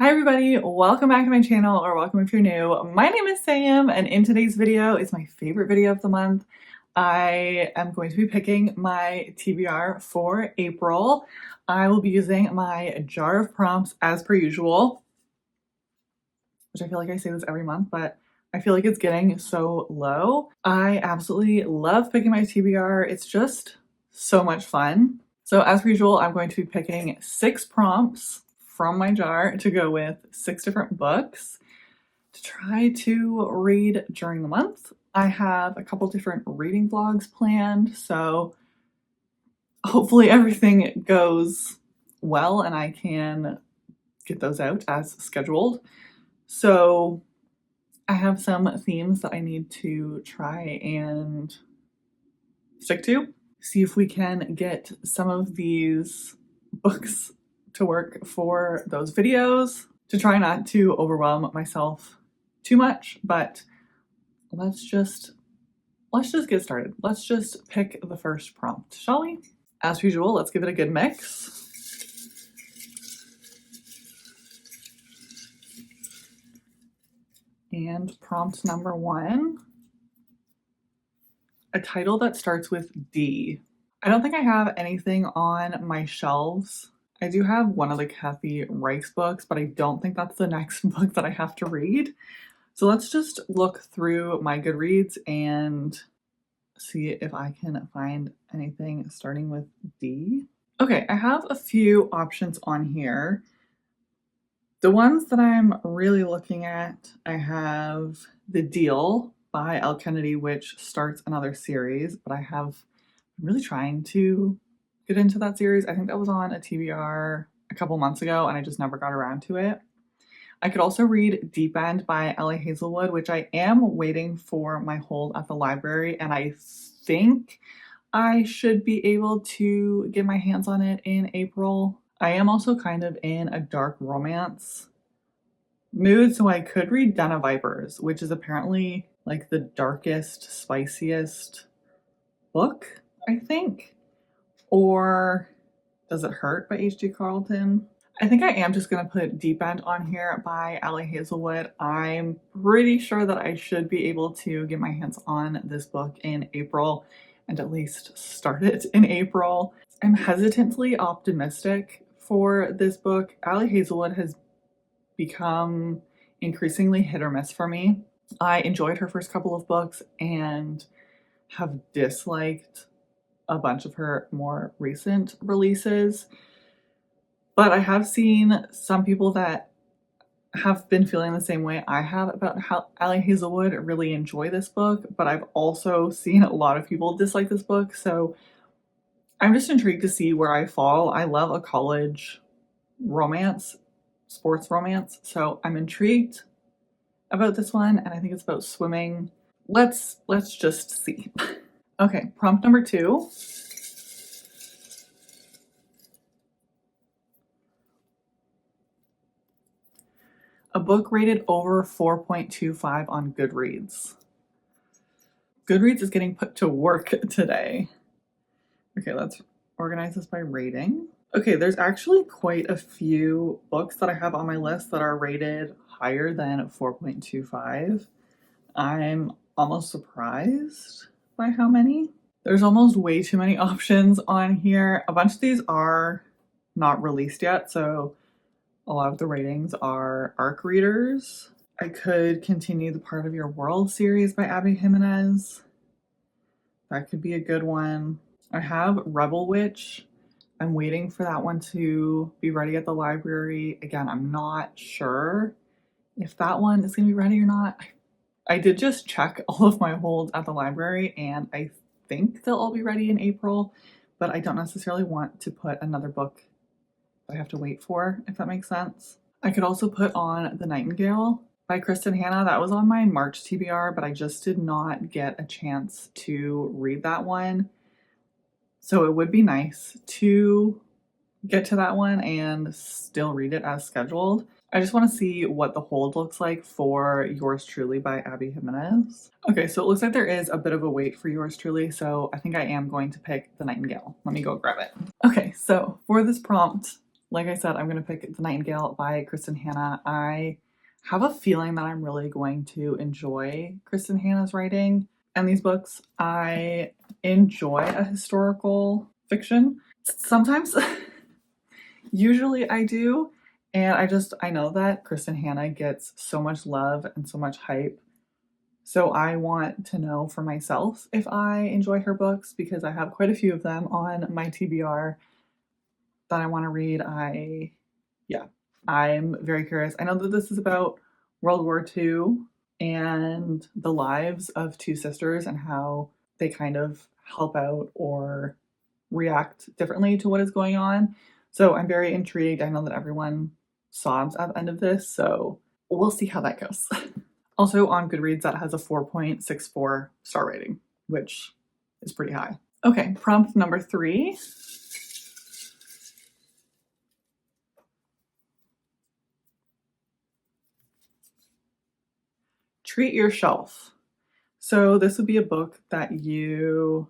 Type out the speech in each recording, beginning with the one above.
Hi everybody, welcome back to my channel, or welcome if you're new. My name is Sam, and in today's video is my favorite video of the month. I am going to be picking my TBR for April. I will be using my jar of prompts as per usual, which I feel like I say this every month, but I feel like it's getting so low. I absolutely love picking my TBR. It's just so much fun. So as per usual, I'm going to be picking 6 prompts from my jar to go with 6 different books to try to read during the month. I have a couple different reading vlogs planned, so hopefully everything goes well and I can get those out as scheduled. So I have some themes that I need to try and stick to. See if we can get some of these books to work for those videos, to try not to overwhelm myself too much, but let's just get started. Let's just pick the first prompt, shall we? As usual, let's give it a good mix. And prompt number 1, a title that starts with D. I don't think I have anything on my shelves. I do have one of the Kathy Reichs books, but I don't think that's the next book that I have to read. So let's just look through my Goodreads and see if I can find anything starting with D. Okay, I have a few options on here. The ones that I'm really looking at, I have The Deal by Elle Kennedy, which starts another series, but I'm really trying to get into that series. I think that was on a TBR a couple months ago and I just never got around to it. I could also read Deep End by L.A. Hazelwood, which I am waiting for my hold at the library, and I think I should be able to get my hands on it in April. I am also kind of in a dark romance mood, so I could read Den of Vipers, which is apparently like the darkest, spiciest book, I think. Or Does It Hurt by H.G. Carlton? I think I am just going to put Deep End on here by L.A. Hazelwood. I'm pretty sure that I should be able to get my hands on this book in April and at least start it in April. I'm hesitantly optimistic for this book. L.A. Hazelwood has become increasingly hit or miss for me. I enjoyed her first couple of books and have disliked a bunch of her more recent releases. But I have seen some people that have been feeling the same way I have about how L.A. Hazelwood really enjoy this book, but I've also seen a lot of people dislike this book, so I'm just intrigued to see where I fall. I love a college romance, sports romance, so I'm intrigued about this one, and I think it's about swimming. Let's just see. Okay, prompt number 2. A book rated over 4.25 on Goodreads. Goodreads is getting put to work today. Okay, let's organize this by rating. Okay, there's actually quite a few books that I have on my list that are rated higher than 4.25. I'm almost surprised by how many. There's almost way too many options on here. A bunch of these are not released yet, so a lot of the ratings are ARC readers. I could continue the Part of Your World series by Abby Jimenez. That could be a good one. I have Rebel Witch. I'm waiting for that one to be ready at the library. Again, I'm not sure if that one is going to be ready or not. I did just check all of my holds at the library and I think they'll all be ready in April, but I don't necessarily want to put another book I have to wait for, if that makes sense. I could also put on The Nightingale by Kristen Hanna. That was on my March TBR, but I just did not get a chance to read that one. So it would be nice to get to that one and still read it as scheduled. I just want to see what the hold looks like for Yours Truly by Abby Jimenez. Okay, so it looks like there is a bit of a wait for Yours Truly, so I think I am going to pick The Nightingale. Let me go grab it. Okay, so for this prompt, Like I said, I'm going to pick The Nightingale by Kristen Hanna. I have a feeling that I'm really going to enjoy Kristen Hanna's writing and these books. I enjoy a historical fiction. Sometimes, usually I do. And I know that Kristen Hanna gets so much love and so much hype. So I want to know for myself if I enjoy her books because I have quite a few of them on my TBR that I want to read. Yeah, I'm very curious. I know that this is about World War II and the lives of two sisters and how they kind of help out or react differently to what is going on. So I'm very intrigued. I know that everyone sobs at the end of this, so we'll see how that goes. Also on Goodreads, that has a 4.64 star rating, which is pretty high. Okay, prompt number 3. Treat your shelf. So this would be a book that you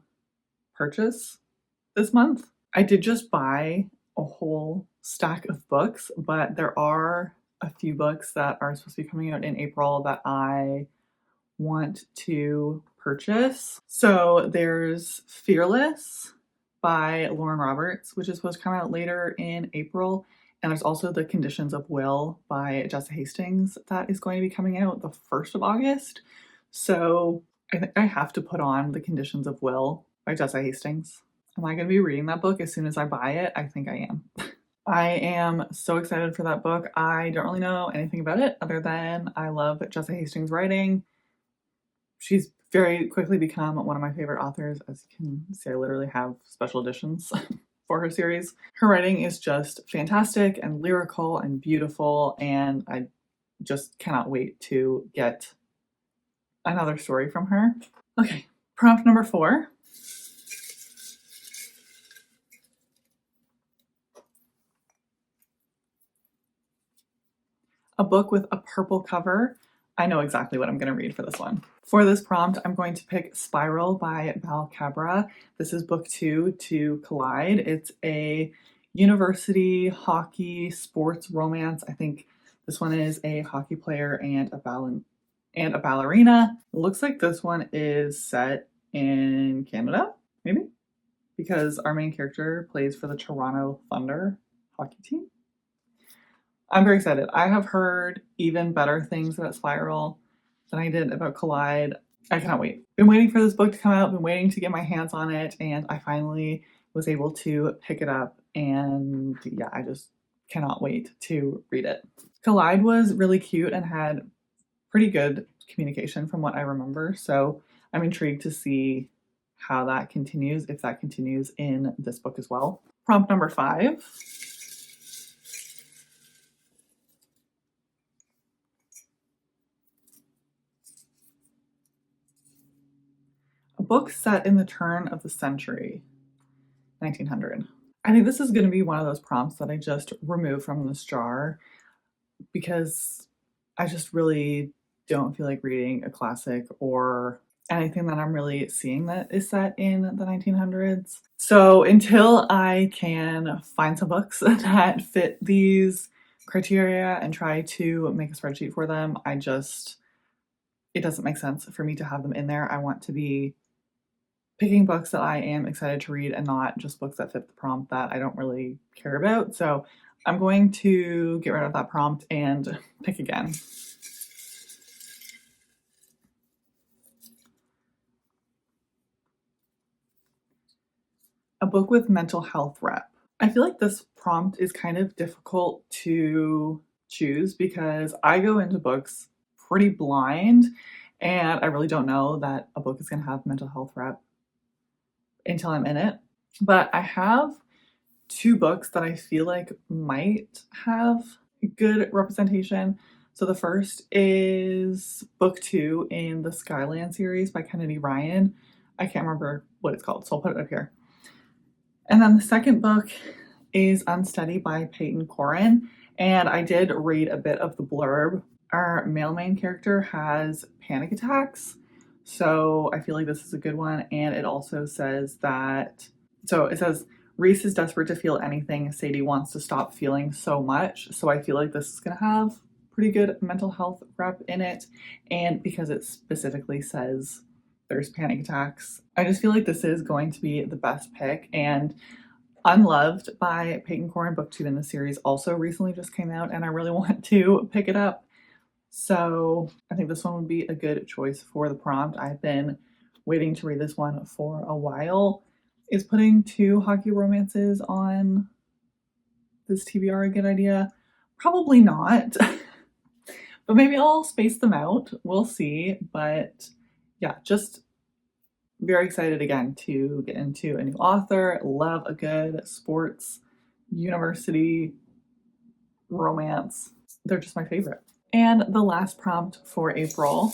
purchase this month. I did just buy a whole stack of books, but there are a few books that are supposed to be coming out in April that I want to purchase. So there's Fearless by Lauren Roberts, which is supposed to come out later in April. And there's also The Conditions of Will by Jessa Hastings that is going to be coming out the 1st of August. So I think I have to put on The Conditions of Will by Jessa Hastings. Am I going to be reading that book as soon as I buy it? I think I am. I am so excited for that book. I don't really know anything about it other than I love Jessa Hastings' writing. She's very quickly become one of my favorite authors. As you can see, I literally have special editions for her series. Her writing is just fantastic and lyrical and beautiful, and I just cannot wait to get another story from her. Okay, prompt number 4. A book with a purple cover. I know exactly what I'm going to read for this one. For this prompt, I'm going to pick Spiral by Val Cabra. This is book 2 to Collide. It's a university hockey sports romance. I think this one is a hockey player and a ballerina. It looks like this one is set in Canada, maybe, because our main character plays for the Toronto Thunder hockey team. I'm very excited. I have heard even better things about Spiral than I did about Collide. I cannot wait. Been waiting for this book to come out, been waiting to get my hands on it, and I finally was able to pick it up. And yeah, I just cannot wait to read it. Collide was really cute and had pretty good communication from what I remember. So I'm intrigued to see how that continues, if that continues in this book as well. Prompt number 5. A book set in the turn of the century, 1900. I think this is going to be one of those prompts that I just remove from this jar because I just really don't feel like reading a classic or anything that I'm really seeing that is set in the 1900s. So until I can find some books that fit these criteria and try to make a spreadsheet for them, it doesn't make sense for me to have them in there. I want to be picking books that I am excited to read and not just books that fit the prompt that I don't really care about. So I'm going to get rid of that prompt and pick again. A book with mental health rep. I feel like this prompt is kind of difficult to choose because I go into books pretty blind and I really don't know that a book is going to have mental health rep until I'm in it. But I have 2 books that I feel like might have good representation. So the first is book 2 in the Skyland series by Kennedy Ryan. I can't remember what it's called, so I'll put it up here. And then the second book is Unsteady by Peyton Corin. And I did read a bit of the blurb. Our male main character has panic attacks. So I feel like this is a good one. And it also says Reese is desperate to feel anything. Sadie wants to stop feeling so much. So I feel like this is going to have pretty good mental health rep in it. And because it specifically says there's panic attacks, I just feel like this is going to be the best pick. And Unloved by Peyton Corin, book 2 in the series, also recently just came out, and I really want to pick it up. So I think this one would be a good choice for the prompt. I've been waiting to read this one for a while. Is putting 2 hockey romances on this TBR a good idea? Probably not. But maybe I'll space them out. We'll see. But yeah, just very excited again to get into a new author. Love a good sports university romance. They're just my favorite. And the last prompt for April.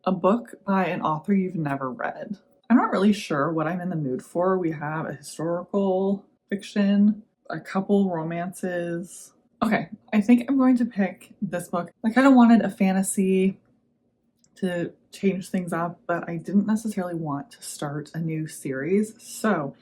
A book by an author you've never read. I'm not really sure what I'm in the mood for. We have a historical fiction, a couple romances. Okay, I think I'm going to pick this book. I kind of wanted a fantasy to change things up, but I didn't necessarily want to start a new series. So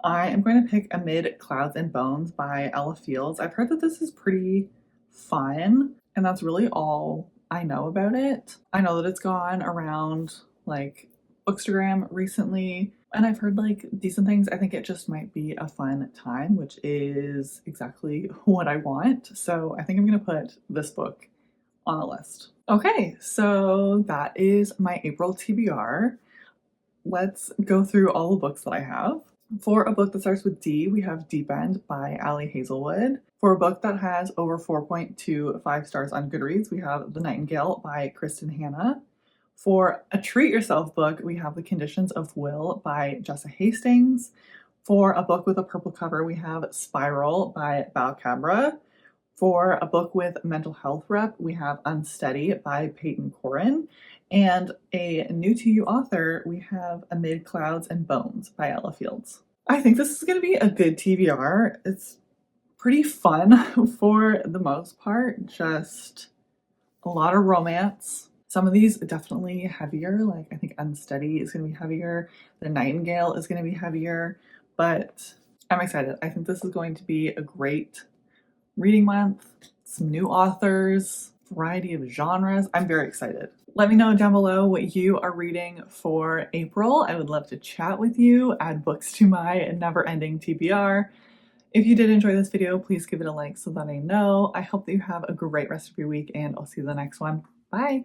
I am going to pick Amid Clouds and Bones by Ella Fields. I've heard that this is pretty fun, and that's really all I know about it. I know that it's gone around like Bookstagram recently, and I've heard like decent things. I think it just might be a fun time, which is exactly what I want. So I think I'm gonna put this book on the list. Okay, so that is my April TBR. Let's go through all the books that I have. For a book that starts with D, we have Deep End by Ali Hazelwood. For a book that has over 4.25 stars on Goodreads, we have The Nightingale by Kristen Hanna. For a treat yourself book, we have The Conditions of Will by Jessa Hastings. For a book with a purple cover, we have Spiral by Balcabra. For a book with mental health rep, we have Unsteady by Peyton Corin. And a new to you author, we have Amid Clouds and Bones by Ella Fields. I think this is going to be a good TBR. It's pretty fun for the most part, just a lot of romance. Some of these definitely heavier, like I think Unsteady is going to be heavier, The Nightingale is going to be heavier, but I'm excited. I think this is going to be a great reading month, some new authors, variety of genres. I'm very excited. Let me know down below what you are reading for April. I would love to chat with you, add books to my never-ending TBR. If you did enjoy this video, please give it a like so that I know. I hope that you have a great rest of your week, and I'll see you in the next one. Bye!